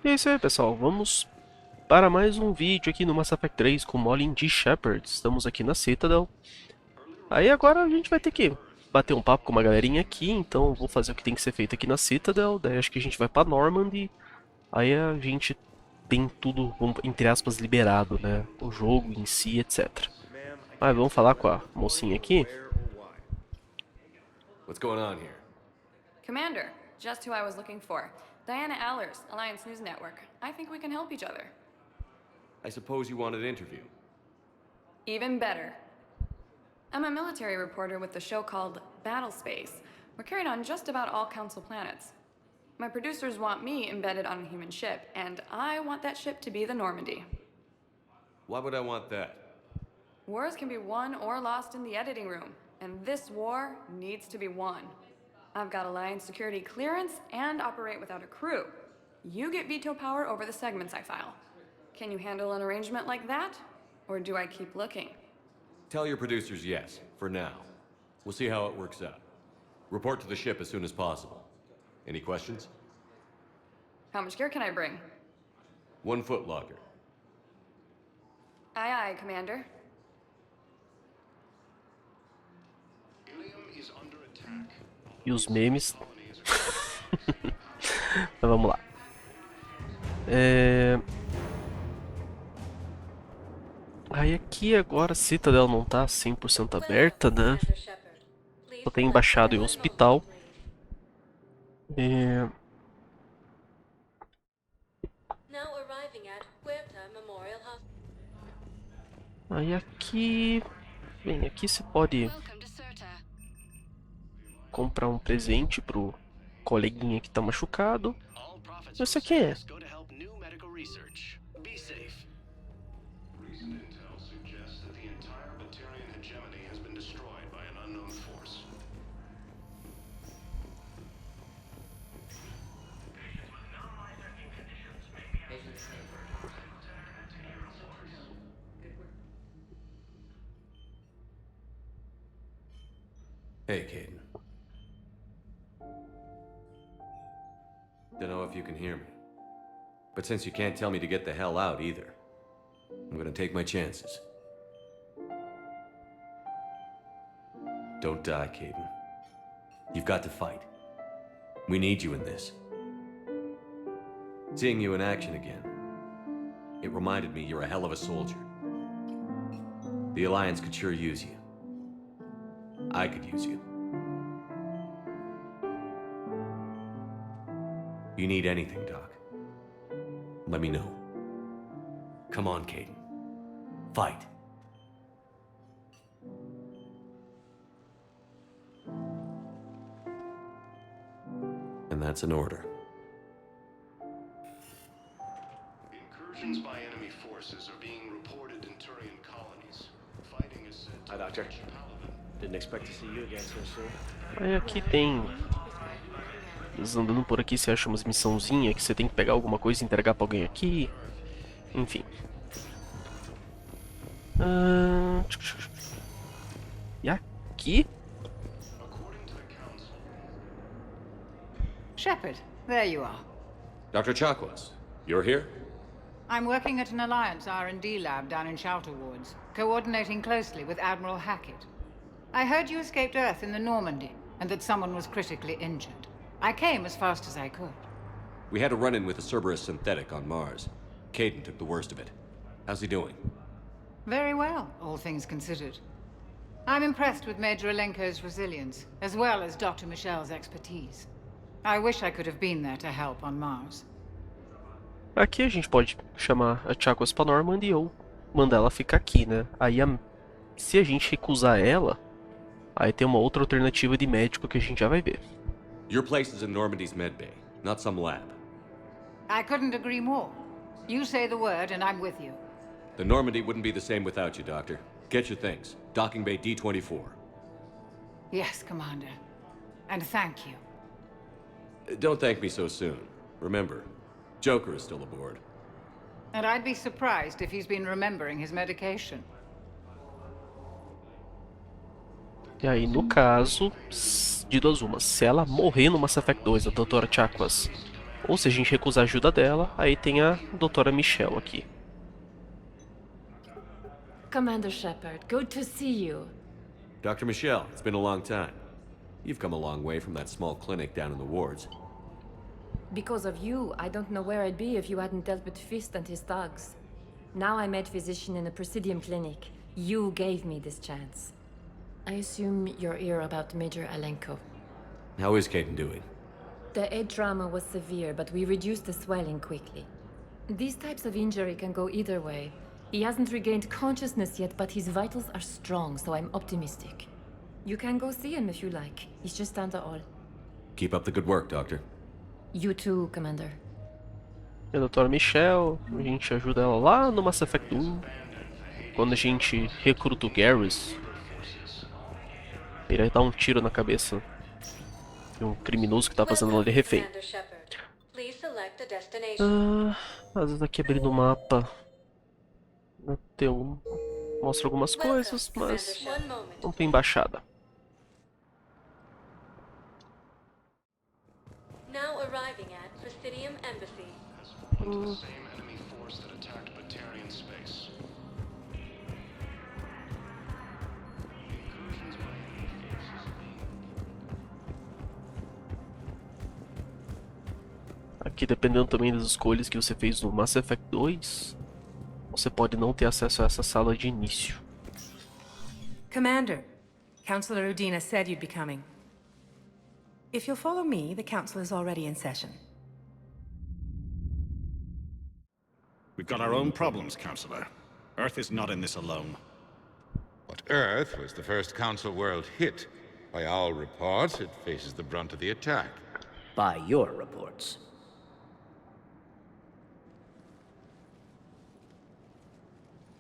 E é isso aí, pessoal. Vamos para mais um vídeo aqui no Mass Effect 3 com Molin G. Sheperd. Estamos aqui na Citadel. Aí agora a gente vai ter que bater um papo com uma galerinha aqui, então eu vou fazer o que tem que ser feito aqui na Citadel. Daí acho que a gente vai para Normandy. Aí a gente tem tudo, entre aspas, liberado, né? O jogo em si, etc. Mas vamos falar com a mocinha aqui. What's going on here? Commander, just who I was looking for. Diana Allers, Alliance News Network. I think we can help each other. I suppose you want an interview. Even better. I'm a military reporter with the show called Battle Space. We're carried on just about all Council planets. My producers want me embedded on a human ship, and I want that ship to be the Normandy. Why would I want that? Wars can be won or lost in the editing room, and this war needs to be won. I've got Alliance security clearance and operate without a crew. You get veto power over the segments I file. Can you handle an arrangement like that? Or do I keep looking? Tell your producers yes, for now. We'll see how it works out. Report to the ship as soon as possible. Any questions? How much gear can I bring? 1 foot locker. Aye, aye, Commander. E os memes. Mas vamos lá. Aí aqui agora a Citadel não tá 100% aberta, né? Só tem embaixada e hospital. Aí aqui... Bem, aqui você pode comprar um presente pro coleguinha que tá machucado. Esse aqui é. Hey, Caden. Don't know if you can hear me. But since you can't tell me to get the hell out either, I'm gonna take my chances. Don't die, Caden. You've got to fight. We need you in this. Seeing you in action again, it reminded me you're a hell of a soldier. The Alliance could sure use you. I could use you. You need anything, Doc, let me know. Come on, Caden. Fight. And that's an order. Incursions by enemy forces are being reported in Turian colonies. Fighting is said to... Hi, Doctor. Didn't expect to see you again so soon. Aí aqui tem... Andando por aqui você acha umas missãozinhas que você tem que pegar alguma coisa e entregar pra alguém aqui. Enfim. E aqui... Sheperd, there you are. Dr. Chakwas, you're here? I'm working at an Alliance R&D lab down in Shelter Wards, coordinating closely with Admiral Hackett. I heard you escaped Earth in the Normandy, and that someone was critically injured. I came as fast as I could. We had a run-in with a Cerberus synthetic on Mars. Caden took the worst of it. How's he doing? Very well, all things considered. I'm impressed with Major Alenko's resilience, as well as Dr. Michel's expertise. I wish I could have been there to help on Mars. Aqui a gente pode chamar a Chakwas pra Normandy ou mandar ela ficar aqui, né? Aí se a gente recusar ela, aí tem uma outra alternativa de médico que a gente já vai ver. Your place is in Normandy's medbay, not some lab. I couldn't agree more. You say the word and I'm with you. The Normandy wouldn't be the same without you, Doctor. Get your things. Docking bay D-24. Yes, Commander. And thank you. Don't thank me so soon. Remember, Joker is still aboard. And I'd be surprised if he's been remembering his medication. E aí, no caso, de duas umas, se ela morrer no Mass Effect 2, a Doutora Chakwas, Ou se a gente recusar a ajuda dela, aí tem a doutora Michelle aqui. Commander Sheperd, good to see you. Dr. Michelle, it's been a long time. You've come a long way from that small clinic down in the wards. Because of you, I don't know where I'd be if you hadn't dealt with Fist and his thugs. Now I'm head physician in a Presidium clinic. You gave me this chance. I assume you're here about Major Alenko. How is Caden doing? The head trauma was severe, but we reduced the swelling quickly. These types of injury can go either way. He hasn't regained consciousness yet, but his vitals are strong, so I'm optimistic. You can go see him if you like. He's just down the hall. Keep up the good work, Doctor. You too, Commander. E a doutora Michelle, a gente ajuda ela lá no Mass Effect 1. Quando a gente recruta o Garrus, ele dá um tiro na cabeça de um criminoso que tá fazendo ela de refém. Às vezes aqui abrindo o mapa tem mostra algumas coisas, mas não tem embaixada. Now arriving at Presidium Embassy. The same enemy force that attacked Batarian space. Incursions by enemy forces. Aqui, dependendo também das escolhas que você fez no Mass Effect 2, você pode não ter acesso a essa sala de início. Commander, Councilor Udina said you'd be coming. If you'll follow me, the council is already in session. We've got our own problems, Councilor. Earth is not in this alone. But Earth was the first Council world hit. By all reports, it faces the brunt of the attack. By your reports.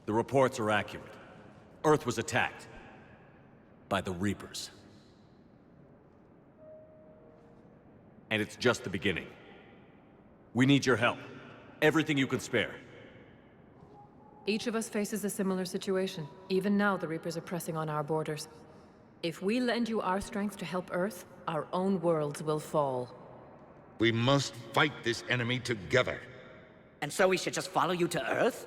The reports are accurate. Earth was attacked by the Reapers. And it's just the beginning. We need your help. Everything you can spare. Each of us faces a similar situation. Even now, the Reapers are pressing on our borders. If we lend you our strength to help Earth, our own worlds will fall. We must fight this enemy together. And so we should just follow you to Earth?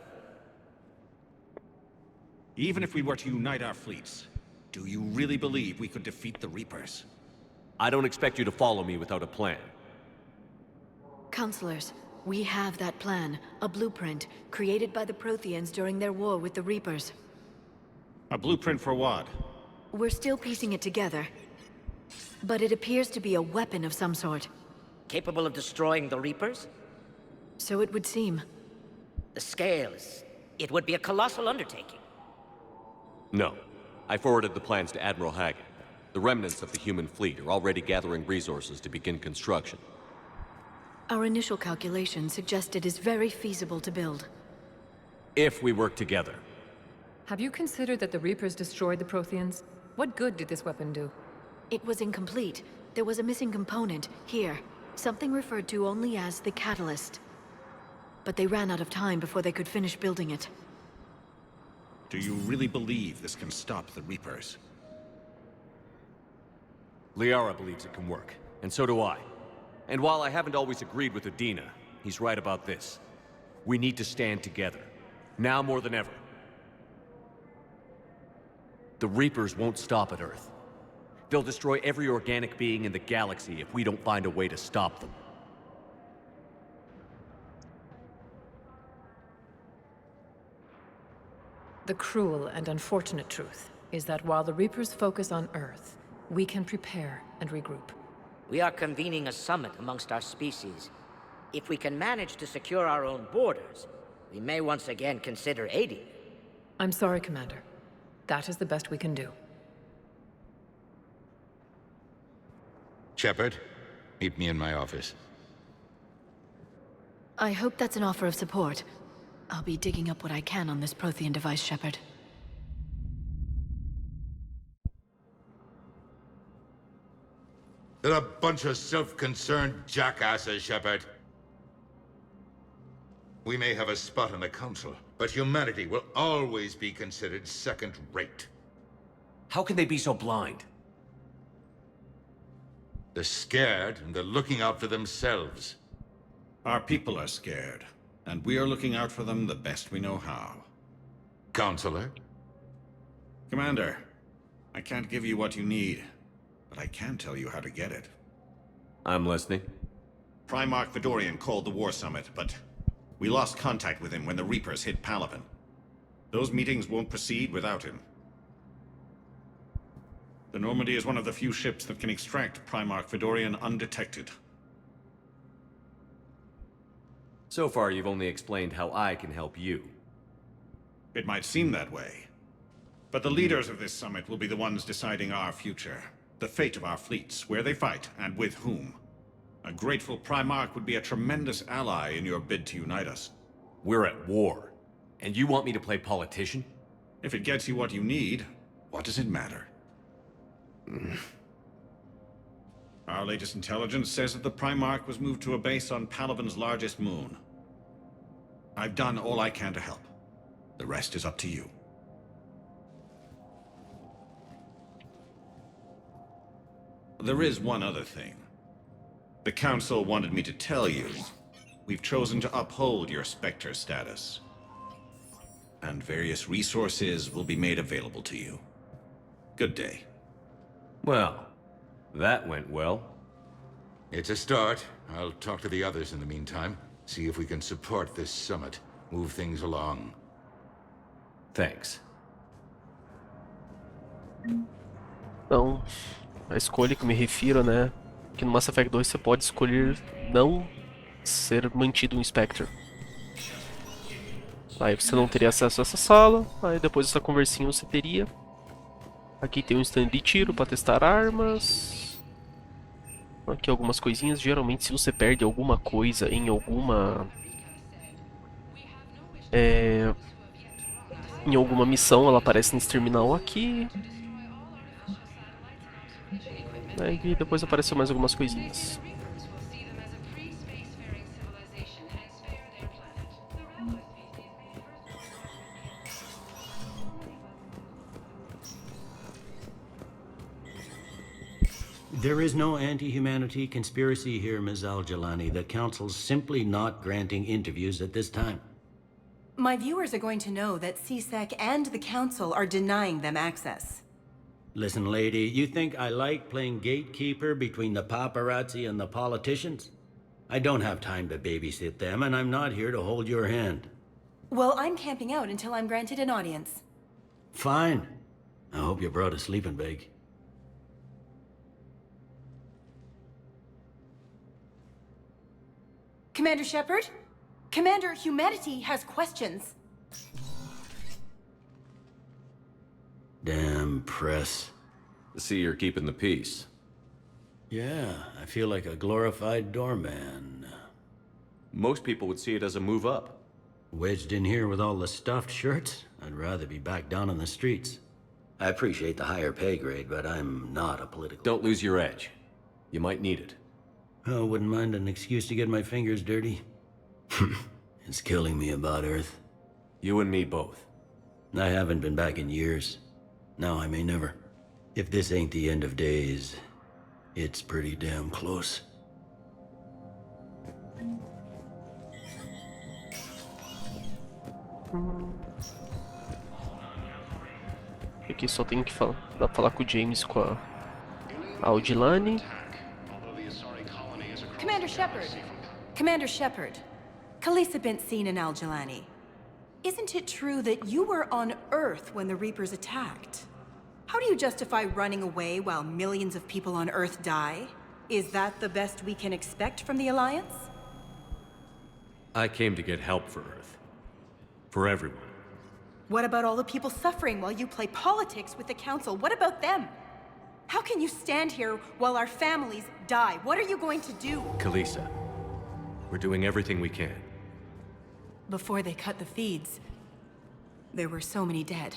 Even if we were to unite our fleets, do you really believe we could defeat the Reapers? I don't expect you to follow me without a plan. Counselors, we have that plan, a blueprint, created by the Protheans during their war with the Reapers. A blueprint for what? We're still piecing it together. But it appears to be a weapon of some sort. Capable of destroying the Reapers? So it would seem. The scales. It would be a colossal undertaking. No. I forwarded the plans to Admiral Hagen. The remnants of the human fleet are already gathering resources to begin construction. Our initial calculations suggest it is very feasible to build. If we work together. Have you considered that the Reapers destroyed the Protheans? What good did this weapon do? It was incomplete. There was a missing component, here. Something referred to only as the catalyst. But they ran out of time before they could finish building it. Do you really believe this can stop the Reapers? Liara believes it can work, and so do I. And while I haven't always agreed with Udina, he's right about this. We need to stand together. Now more than ever. The Reapers won't stop at Earth. They'll destroy every organic being in the galaxy if we don't find a way to stop them. The cruel and unfortunate truth is that while the Reapers focus on Earth, we can prepare and regroup. We are convening a summit amongst our species. If we can manage to secure our own borders, we may once again consider aiding you. I'm sorry, Commander. That is the best we can do. Sheperd, meet me in my office. I hope that's an offer of support. I'll be digging up what I can on this Prothean device, Sheperd. They're a bunch of self-concerned jackasses, Sheperd. We may have a spot in the Council, but humanity will always be considered second-rate. How can they be so blind? They're scared, and they're looking out for themselves. Our people are scared, and we are looking out for them the best we know how. Counselor? Commander, I can't give you what you need, but I can tell you how to get it. I'm listening. Primarch Fedorian called the War Summit, but we lost contact with him when the Reapers hit Palaven. Those meetings won't proceed without him. The Normandy is one of the few ships that can extract Primarch Fedorian undetected. So far, you've only explained how I can help you. It might seem that way, but the leaders of this summit will be the ones deciding our future, the fate of our fleets, where they fight, and with whom. A grateful Primarch would be a tremendous ally in your bid to unite us. We're at war, and you want me to play politician? If it gets you what you need, what does it matter? Our latest intelligence says that the Primarch was moved to a base on Palaven's largest moon. I've done all I can to help. The rest is up to you. There is one other thing. The Council wanted me to tell you, we've chosen to uphold your Spectre status. And various resources will be made available to you. Good day. Well, that went well. It's a start. I'll talk to the others in the meantime. See if we can support this summit. Move things along. Thanks. Então, a escolha que eu me refiro, né? Que no Mass Effect 2 você pode escolher não ser mantido um Spectre. Aí você não teria acesso a essa sala, aí depois dessa conversinha você teria. Aqui tem um stand de tiro para testar armas. Aqui algumas coisinhas. Geralmente se você perde alguma coisa em alguma... em alguma missão, ela aparece nesse terminal aqui. Aí depois apareceu mais algumas coisinhas. There is no anti-humanity conspiracy here, Ms. Al-Jalani. The Council's simply not granting interviews at this time. My viewers are going to know that CSEC and the Council are denying them access. Listen, lady, you think I like playing gatekeeper between the paparazzi and the politicians? I don't have time to babysit them, and I'm not here to hold your hand. Well, I'm camping out until I'm granted an audience. Fine. I hope you brought a sleeping bag. Commander Sheperd? Commander, humanity has questions. Damn press. See, you're keeping the peace. Yeah, I feel like a glorified doorman. Most people would see it as a move up. Wedged in here with all the stuffed shirts? I'd rather be back down on the streets. I appreciate the higher pay grade, but I'm not a political... Don't lose your edge. You might need it. Oh, wouldn't mind an excuse to get my fingers dirty. It's killing me about Earth. You and me both. I haven't been back in years. Now I may never. If this ain't the end of days, it's pretty damn close. Aqui só tenho que falar, dá pra falar com o James, com a Al-Jalani. Commander Sheperd. Commander Sheperd. Khaleesa bint seen in Al-Jalani. Isn't it true that you were on Earth when the Reapers attacked? How do you justify running away while millions of people on Earth die? Is that the best we can expect from the Alliance? I came to get help for Earth. For everyone. What about all the people suffering while you play politics with the Council? What about them? How can you stand here while our families die? What are you going to do? Khaleesa, we're doing everything we can. Before they cut the feeds, there were so many dead.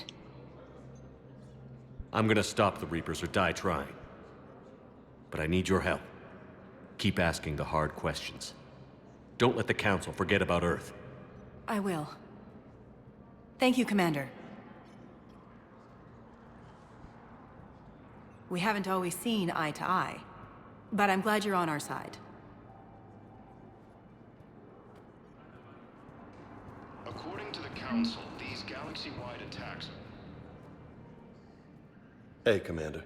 I'm gonna stop the Reapers or die trying. But I need your help. Keep asking the hard questions. Don't let the Council forget about Earth. I will. Thank you, Commander. We haven't always seen eye to eye, but I'm glad you're on our side. According to the Council, these galaxy-wide attacks... Hey, Commander.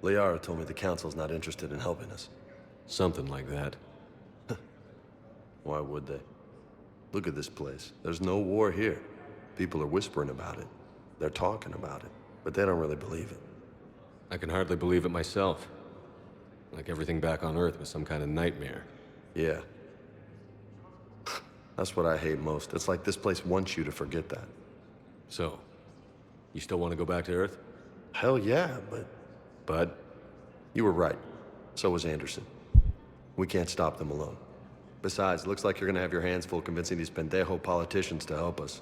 Liara told me the Council's not interested in helping us. Something like that. Why would they? Look at this place. There's no war here. People are whispering about it. They're talking about it, but they don't really believe it. I can hardly believe it myself. Like everything back on Earth was some kind of nightmare. Yeah. That's what I hate most. It's like this place wants you to forget that. So, you still want to go back to Earth? Hell yeah, but... But? You were right. So was Anderson. We can't stop them alone. Besides, it looks like you're gonna have your hands full convincing these pendejo politicians to help us.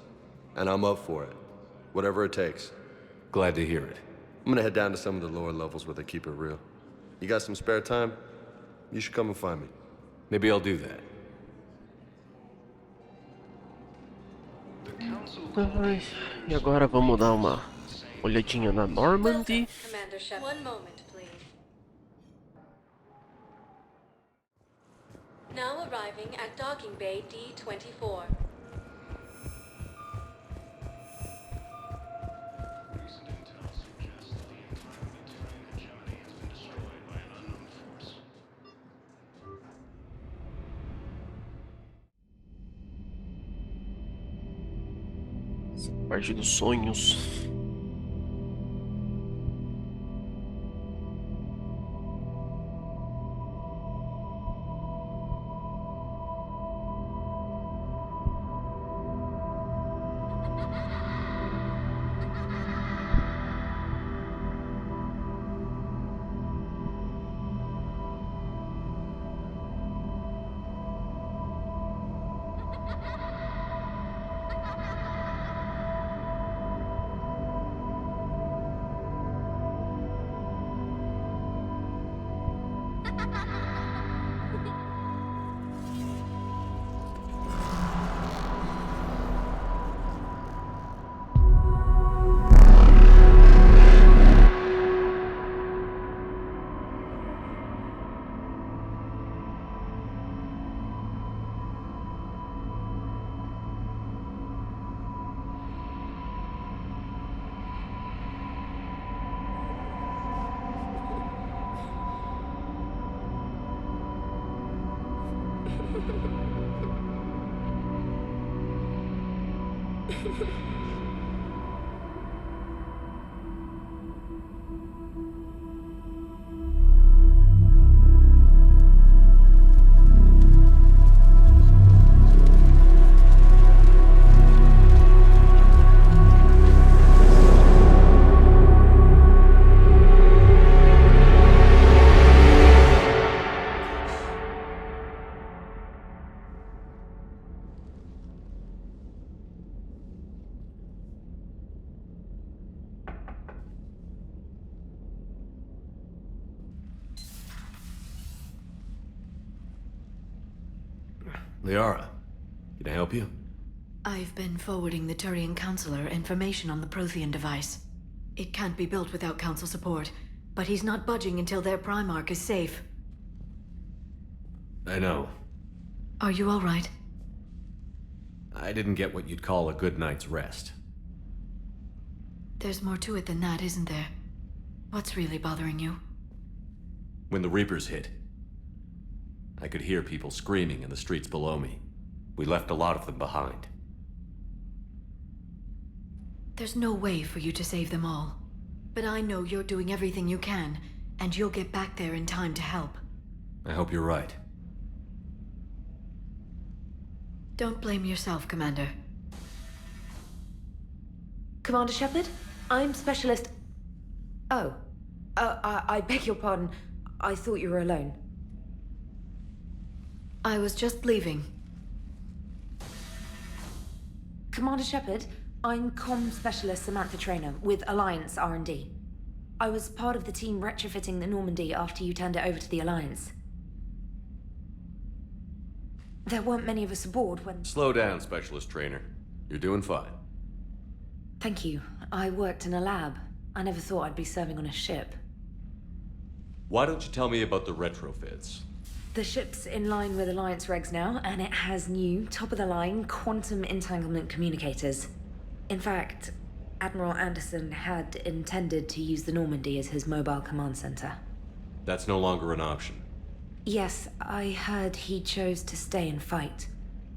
And I'm up for it. Whatever it takes. Glad to hear it. I'm gonna head down to some of the lower levels where they keep it real. You got some spare time? You should come and find me. Maybe I'll do that. Ai, e agora vamos dar uma olhadinha na Normandy. Commander Sheperd. One moment, please. Now arriving at docking bay D-24. Recent intel suggests that the entire Mediterranean hegemony has been destroyed by an unknown force. Essa parte dos sonhos. Liara, can I help you? I've been forwarding the Turian Counselor information on the Prothean device. It can't be built without Council support, but he's not budging until their Primarch is safe. I know. Are you all right? I didn't get what you'd call a good night's rest. There's more to it than that, isn't there? What's really bothering you? When the Reapers hit, I could hear people screaming in the streets below me. We left a lot of them behind. There's no way for you to save them all. But I know you're doing everything you can, and you'll get back there in time to help. I hope you're right. Don't blame yourself, Commander. Commander Sheperd? I'm Specialist... Oh. I beg your pardon. I thought you were alone. I was just leaving. Commander Sheperd, I'm Comm Specialist Samantha Traynor with Alliance R&D. I was part of the team retrofitting the Normandy after you turned it over to the Alliance. There weren't many of us aboard when... Slow down, Specialist Trainer. You're doing fine. Thank you. I worked in a lab. I never thought I'd be serving on a ship. Why don't you tell me about the retrofits? The ship's in line with Alliance regs now, and it has new, top-of-the-line quantum entanglement communicators. In fact, Admiral Anderson had intended to use the Normandy as his mobile command center. That's no longer an option. Yes, I heard he chose to stay and fight.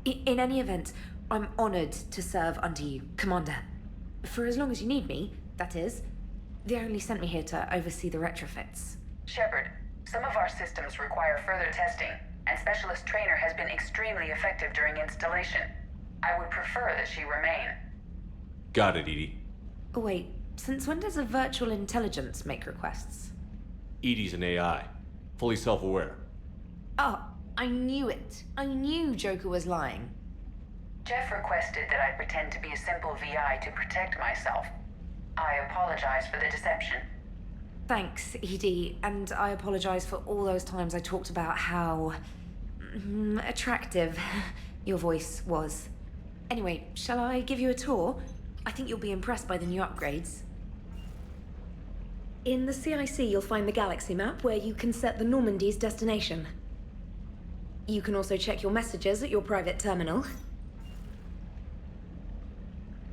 In any event, I'm honored to serve under you, Commander. For as long as you need me, that is. They only sent me here to oversee the retrofits. Sheperd, some of our systems require further testing, and Specialist Trainer has been extremely effective during installation. I would prefer that she remain. Got it, Edie. Wait, since when does a virtual intelligence make requests? Edie's an AI, fully self-aware. Oh, I knew it. I knew Joker was lying. Jeff requested that I pretend to be a simple VI to protect myself. I apologize for the deception. Thanks, Edie, and I apologize for all those times I talked about how attractive your voice was. Anyway, shall I give you a tour? I think you'll be impressed by the new upgrades. In the CIC, you'll find the galaxy map where you can set the Normandy's destination. You can also check your messages at your private terminal.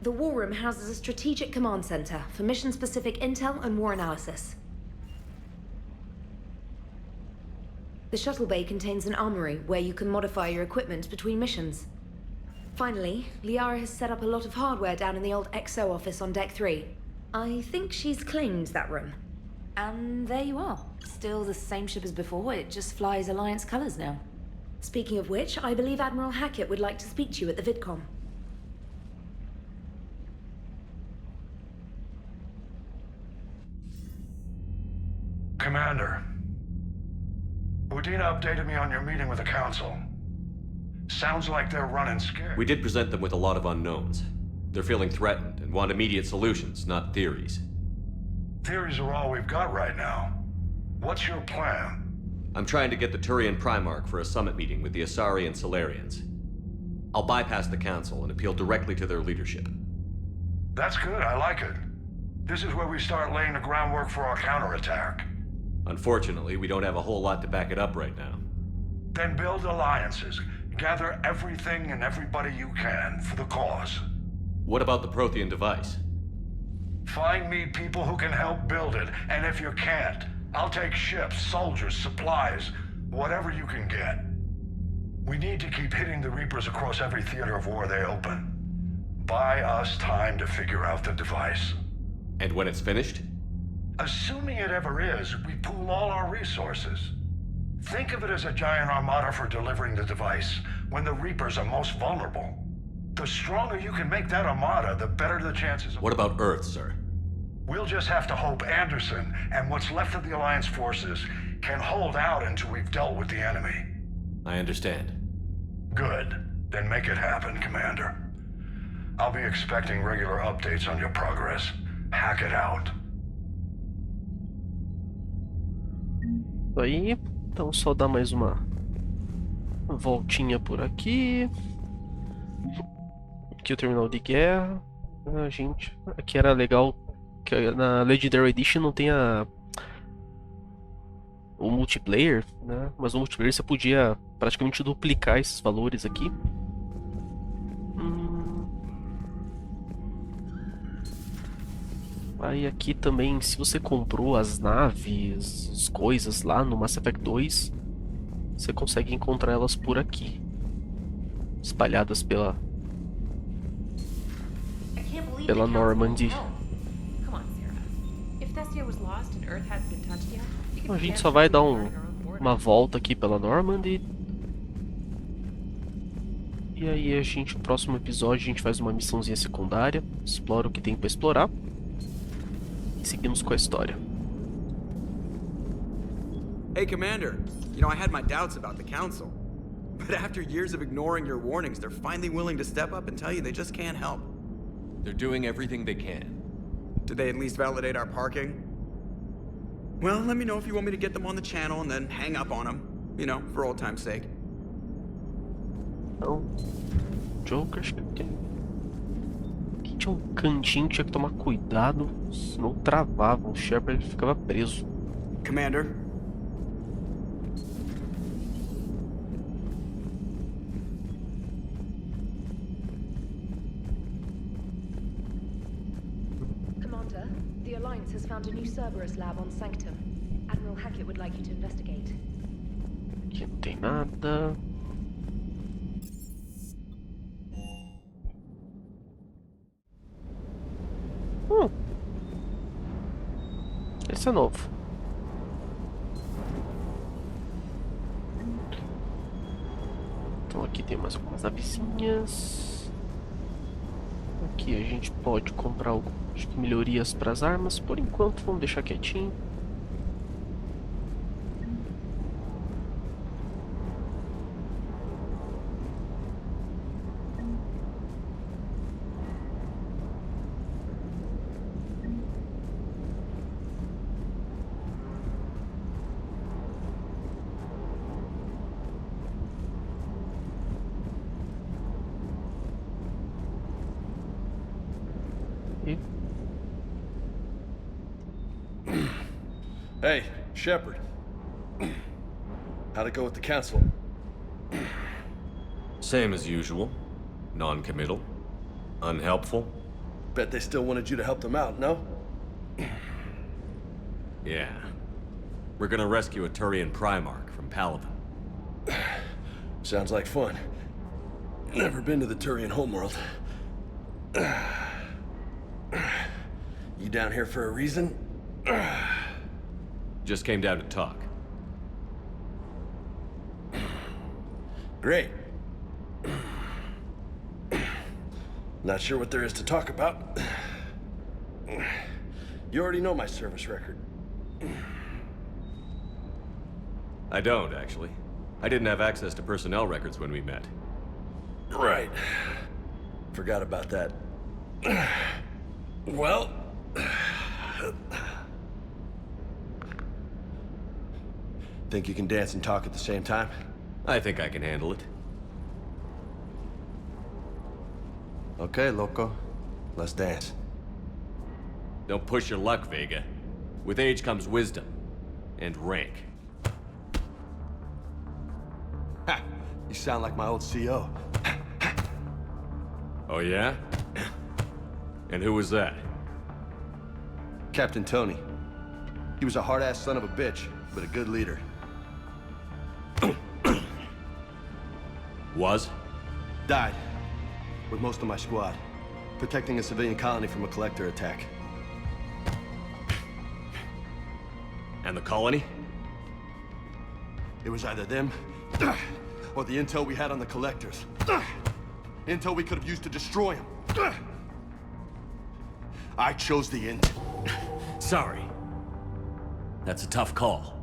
The War Room houses a strategic command center for mission-specific intel and war analysis. The shuttle bay contains an armory where you can modify your equipment between missions. Finally, Liara has set up a lot of hardware down in the old XO office on Deck 3. I think she's claimed that room. And there you are. Still the same ship as before, it just flies Alliance colors now. Speaking of which, I believe Admiral Hackett would like to speak to you at the VidCom. Commander, Udina updated me on your meeting with the Council. Sounds like they're running scared. We did present them with a lot of unknowns. They're feeling threatened and want immediate solutions, not theories. Theories are all we've got right now. What's your plan? I'm trying to get the Turian Primarch for a summit meeting with the Asari and Solarians. I'll bypass the Council and appeal directly to their leadership. That's good, I like it. This is where we start laying the groundwork for our counterattack. Unfortunately, we don't have a whole lot to back it up right now. Then build alliances. Gather everything and everybody you can for the cause. What about the Prothean device? Find me people who can help build it, and if you can't, I'll take ships, soldiers, supplies, whatever you can get. We need to keep hitting the Reapers across every theater of war they open. Buy us time to figure out the device. And when it's finished? Assuming it ever is, we pool all our resources. Think of it as a giant armada for delivering the device when the Reapers are most vulnerable. The stronger you can make that armada, the better the chances of— What about Earth, sir? We'll just have to hope Anderson and what's left of the Alliance forces can hold out until we've dealt with the enemy. I understand. Good. Then make it happen, Commander. I'll be expecting regular updates on your progress. Hack it out. Aí, então só dar mais uma voltinha por aqui. Aqui o terminal de guerra. Ah, gente, aqui era legal que na Legendary Edition não tem o multiplayer, né? Mas no multiplayer você podia praticamente duplicar esses valores aqui. Aí aqui também, se você comprou as naves, as coisas lá no Mass Effect 2, você consegue encontrar elas por aqui, espalhadas pela Normandy. A gente só vai dar uma volta aqui pela Normandy. E aí no próximo episódio a gente faz uma missãozinha secundária, explora o que tem pra explorar. E seguimos com a história. Hey, Commander. You know, I had my doubts about the Council. But after years of ignoring your warnings, they're finally willing to step up and tell you they just can't help. They're doing everything they can. Did they at least validate our parking? Well, let me know if you want me to get them on the channel and then hang up on them. You know, for old time's sake. Não. Joker, acho que aqui tinha um cantinho que tinha que tomar cuidado, senão travava. O Sheperd ficava preso. Commander? sir. The Alliance has found a new Cerberus lab on Sanctum. Admiral Hackett would like you to investigate. Aqui não tem nada. Esse é novo. Então aqui tem mais algumas navezinhas. Aqui a gente pode comprar melhorias para as armas. Por enquanto vamos deixar quietinho. Hey, Sheperd. How'd it go with the council? Same as usual. Non-committal. Unhelpful. Bet they still wanted you to help them out, no? Yeah. We're gonna rescue a Turian Primarch from Palaven. Sounds like fun. Never been to the Turian homeworld. You down here for a reason? Just came down to talk. Great. Not sure what there is to talk about. You already know my service record. I don't, actually. I didn't have access to personnel records when we met. Right. Forgot about that. Well... Think you can dance and talk at the same time? I think I can handle it. Okay, loco. Let's dance. Don't push your luck, Vega. With age comes wisdom. And rank. Ha! You sound like my old CO. Oh yeah? And who was that? Captain Tony. He was a hard-ass son of a bitch, but a good leader. Was? Died. With most of my squad. Protecting a civilian colony from a collector attack. And the colony? It was either them, or the intel we had on the collectors. Intel we could have used to destroy them. I chose the intel. Sorry. That's a tough call.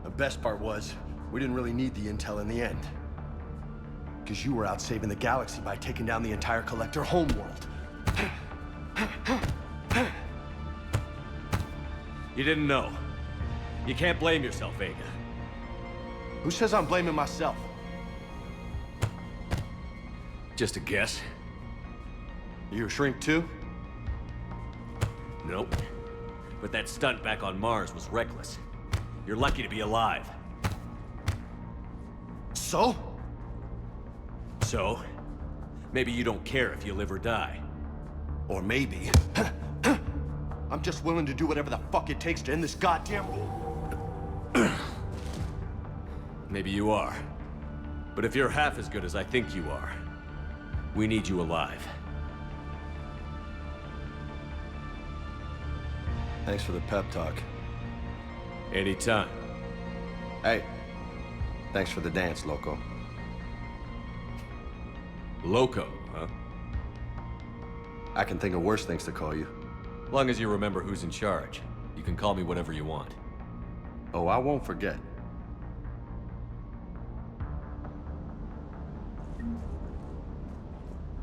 The best part was, we didn't really need the intel in the end. Because you were out saving the galaxy by taking down the entire collector homeworld. You didn't know. You can't blame yourself, Vega. Who says I'm blaming myself? Just a guess. You a shrink too? Nope. But that stunt back on Mars was reckless. You're lucky to be alive. So? So? Maybe you don't care if you live or die. Or maybe... I'm just willing to do whatever the fuck it takes to end this goddamn war. Maybe you are. But if you're half as good as I think you are, we need you alive. Thanks for the pep talk. Anytime. Hey, thanks for the dance, loco. Loco, huh? I can think of worse things to call you. Long as you remember who's in charge, you can call me whatever you want. Oh, I won't forget.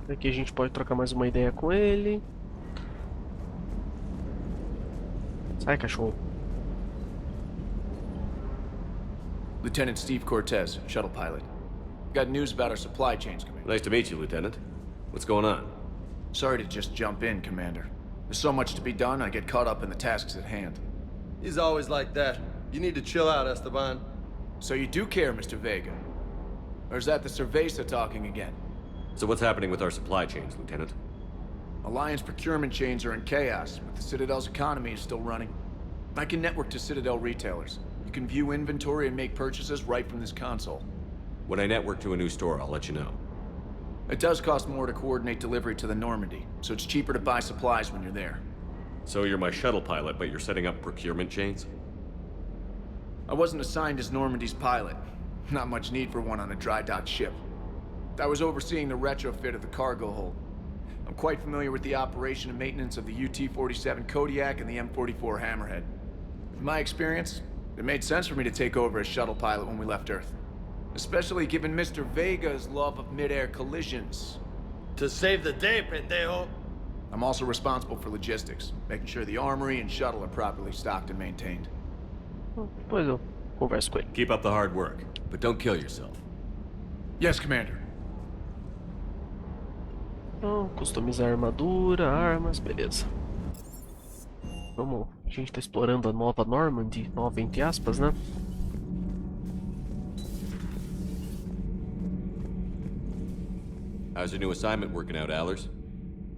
Aqui a gente pode trocar mais uma ideia com ele. Sai, cachorro. Lieutenant Steve Cortez, shuttle pilot. Got news about our supply chains, Commander. Nice to meet you, Lieutenant. What's going on? Sorry to just jump in, Commander. There's so much to be done, I get caught up in the tasks at hand. He's always like that. You need to chill out, Esteban. So you do care, Mr. Vega? Or is that the Cerveza talking again? So what's happening with our supply chains, Lieutenant? Alliance procurement chains are in chaos, but the Citadel's economy is still running. I can network to Citadel retailers. You can view inventory and make purchases right from this console. When I network to a new store, I'll let you know. It does cost more to coordinate delivery to the Normandy, so it's cheaper to buy supplies when you're there. So you're my shuttle pilot, but you're setting up procurement chains? I wasn't assigned as Normandy's pilot. Not much need for one on a dry dock ship. I was overseeing the retrofit of the cargo hold. I'm quite familiar with the operation and maintenance of the UT-47 Kodiak and the M44 Hammerhead. With my experience, it made sense for me to take over as shuttle pilot when we left Earth. Especially given Mr. Vega's love of mid-air collisions. To save the day, pendejo! I'm also responsible for logistics, making sure the armory and shuttle are properly stocked and maintained. Pois eu converso com ele. Keep up the hard work, but don't kill yourself. Yes, Commander. Então, customizar armadura, armas, beleza. Vamos, a gente tá explorando a nova Normandy, nova entre aspas, né? How's your new assignment working out, Allers?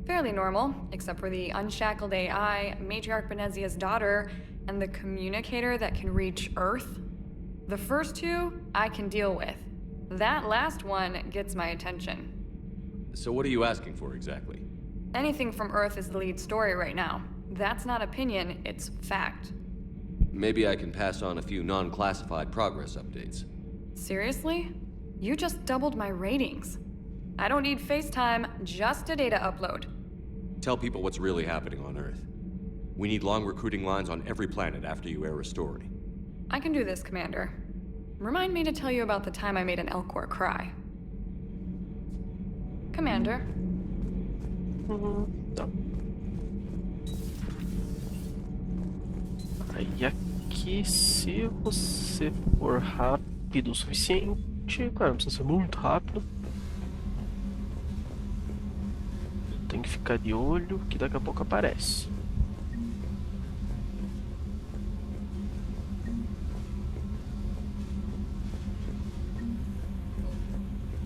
Fairly normal, except for the unshackled AI, Matriarch Benezia's daughter, and the communicator that can reach Earth. The first two, I can deal with. That last one gets my attention. So what are you asking for exactly? Anything from Earth is the lead story right now. That's not opinion, it's fact. Maybe I can pass on a few non-classified progress updates. Seriously? You just doubled my ratings. I don't need FaceTime, just a data upload. Tell people what's really happening on Earth. We need long recruiting lines on every planet after you air a story. I can do this, Commander. Remind me to tell you about the time I made an Elcor cry. Commander. Tá. Aí aqui, se você for rápido o suficiente, claro, não precisa ser muito rápido. Tem que ficar de olho que daqui a pouco aparece.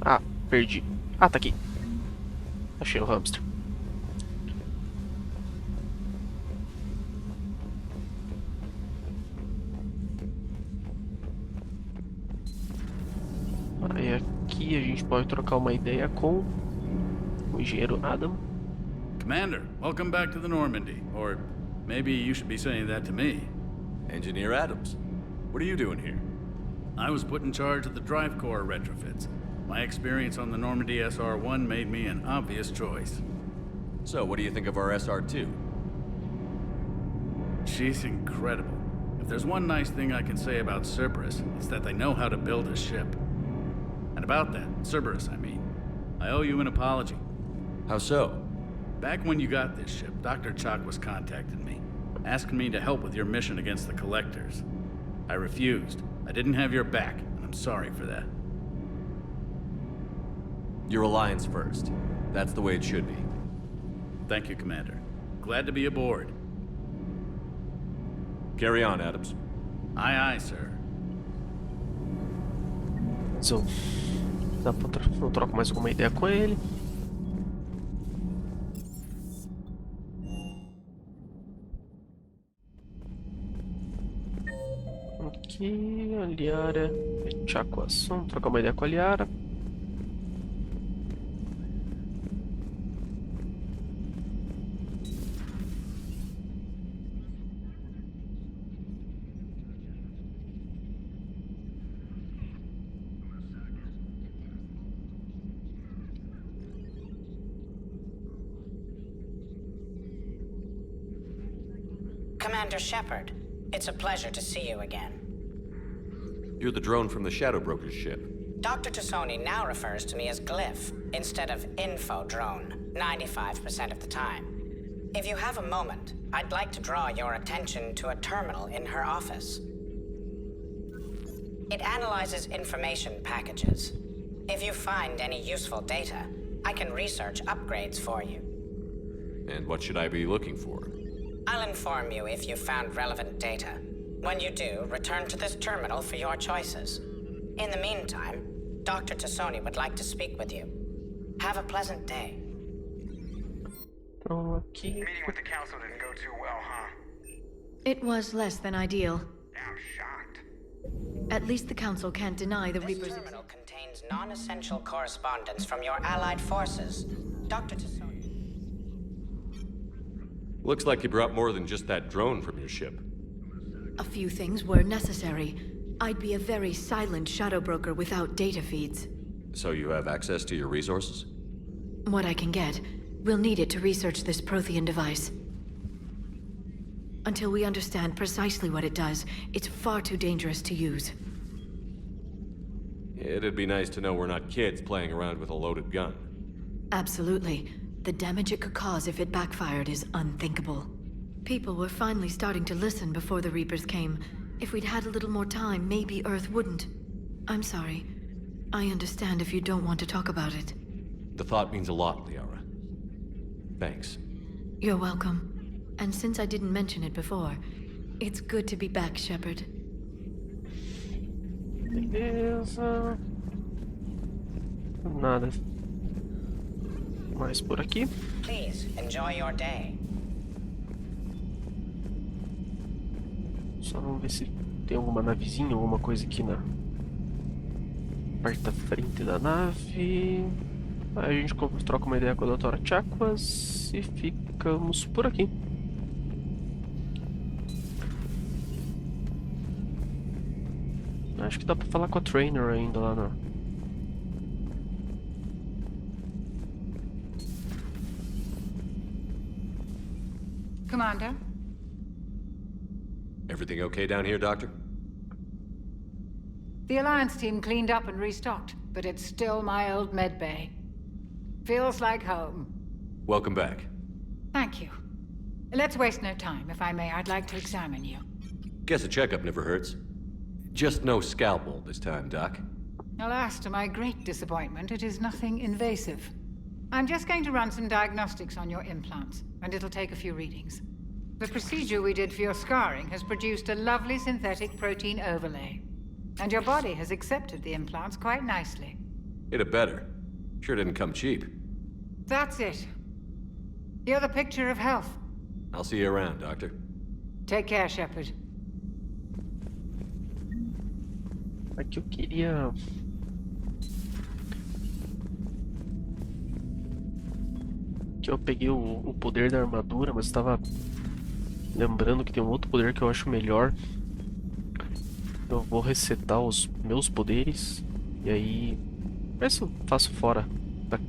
Ah, perdi. Ah, tá aqui. Achei o hamster. Aí aqui a gente pode trocar uma ideia com o engenheiro Adam. Commander, welcome back to the Normandy. Or maybe you should be saying that to me. Engineer Adams, what are you doing here? I was put in charge of the drive core retrofits. My experience on the Normandy SR-1 made me an obvious choice. So, what do you think of our SR-2? She's incredible. If there's one nice thing I can say about Cerberus, it's that they know how to build a ship. And about that, Cerberus, I mean, I owe you an apology. How so? Back when you got this ship, Dr. Chalk was contacting me, asking me to help with your mission against the Collectors. I refused. I didn't have your back, and I'm sorry for that. Your alliance first. That's the way it should be. Thank you, Commander. Glad to be aboard. Carry on, Adams. Aye, aye, sir. So, não troco mais alguma ideia com ele. Aqui, a Liara. Fechar com a ação, trocar uma ideia com a Liara. Commander Sheperd, it's a pleasure to see you again. You're the drone from the Shadow Broker's ship. Dr. Tassoni now refers to me as Glyph instead of Info Drone, 95% of the time. If you have a moment, I'd like to draw your attention to a terminal in her office. It analyzes information packages. If you find any useful data, I can research upgrades for you. And what should I be looking for? I'll inform you if you've found relevant data. When you do, return to this terminal for your choices. In the meantime, Dr. Tassoni would like to speak with you. Have a pleasant day. Então aqui. Meeting with the council didn't go too well, huh? It was less than ideal. I'm shocked. At least the council can't deny the Reapers. This terminal contains non-essential correspondence from your allied forces. Dr. Tassoni. Looks like you brought more than just that drone from your ship. A few things were necessary. I'd be a very silent shadow broker without data feeds. So you have access to your resources? What I can get. We'll need it to research this Prothean device. Until we understand precisely what it does, it's far too dangerous to use. It'd be nice to know we're not kids playing around with a loaded gun. Absolutely. The damage it could cause if it backfired is unthinkable. People were finally starting to listen before the Reapers came. If we'd had a little more time, maybe Earth wouldn't. I'm sorry. I understand if you don't want to talk about it. The thought means a lot, Liara. Thanks. You're welcome. And since I didn't mention it before, it's good to be back, Sheperd. Beleza. Nada mais por aqui. Please, enjoy your day. Só vamos ver se tem alguma navezinha, alguma coisa aqui na parte da frente da nave. Aí a gente troca uma ideia com a doutora Chakwas e ficamos por aqui. Acho que dá pra falar com a Trainer ainda lá na... Commander? Everything okay down here, Doctor? The Alliance team cleaned up and restocked, but it's still my old med bay. Feels like home. Welcome back. Thank you. Let's waste no time. If I may, I'd like to examine you. Guess a checkup never hurts. Just no scalpel this time, Doc. Alas, to my great disappointment, it is nothing invasive. I'm just going to run some diagnostics on your implants, and it'll take a few readings. The procedure we did for your scarring has produced a lovely synthetic protein overlay. And your body has accepted the implants quite nicely. It had better. Sure didn't come cheap. That's it. You're the picture of health. I'll see you around, Doctor. Take care, Sheperd. Aqui eu queria... Que eu peguei o poder da armadura, mas estava lembrando que tem um outro poder que eu acho melhor. Eu vou resetar os meus poderes e aí ver se eu faço fora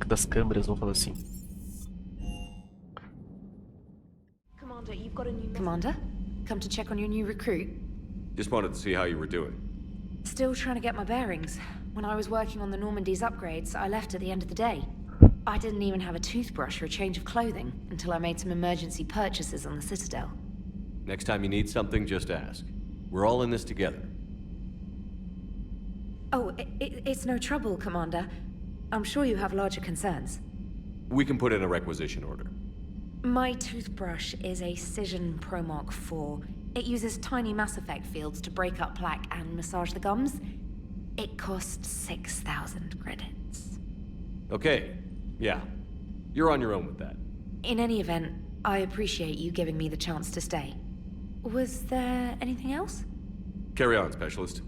das câmeras, vamos falar assim. Commander, you've got a new... Commander? Come to check on your new recruit? Just wanted to see how you were doing. Still trying to get my bearings. When I was working on the Normandy's upgrades, I left at the end of the day. I didn't even have a toothbrush or a change of clothing until I made some emergency purchases on the Citadel. Next time you need something, just ask. We're all in this together. Oh, it's no trouble, Commander. I'm sure you have larger concerns. We can put in a requisition order. My toothbrush is a Cision Pro Mark IV. It uses tiny Mass Effect fields to break up plaque and massage the gums. It costs 6,000 credits. Okay, yeah. You're on your own with that. In any event, I appreciate you giving me the chance to stay. Was there anything else? Carry on, Specialist.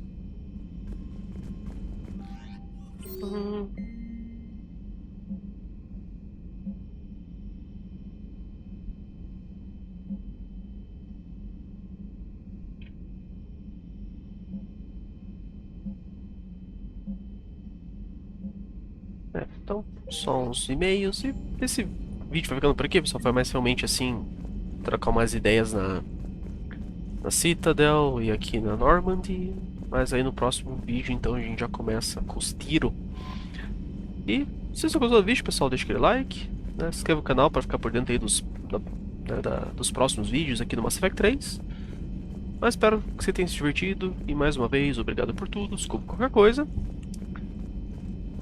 Então, só uns e-mails e esse vídeo vai ficando por aqui, pessoal. Foi mais realmente assim, trocar umas ideias na Citadel e aqui na Normandy. Mas aí no próximo vídeo, então, a gente já começa com os tiros. E se você gostou do vídeo, pessoal, deixa aquele like, né? Se inscreva no canal para ficar por dentro aí dos próximos vídeos aqui no Mass Effect 3. Mas espero que você tenha se divertido. E mais uma vez, obrigado por tudo. Desculpa qualquer coisa.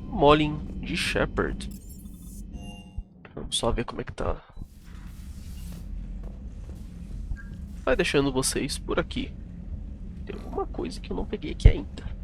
Molin G Sheperd. Vamos só ver como é que tá. Vai deixando vocês por aqui. Tem alguma coisa que eu não peguei aqui ainda.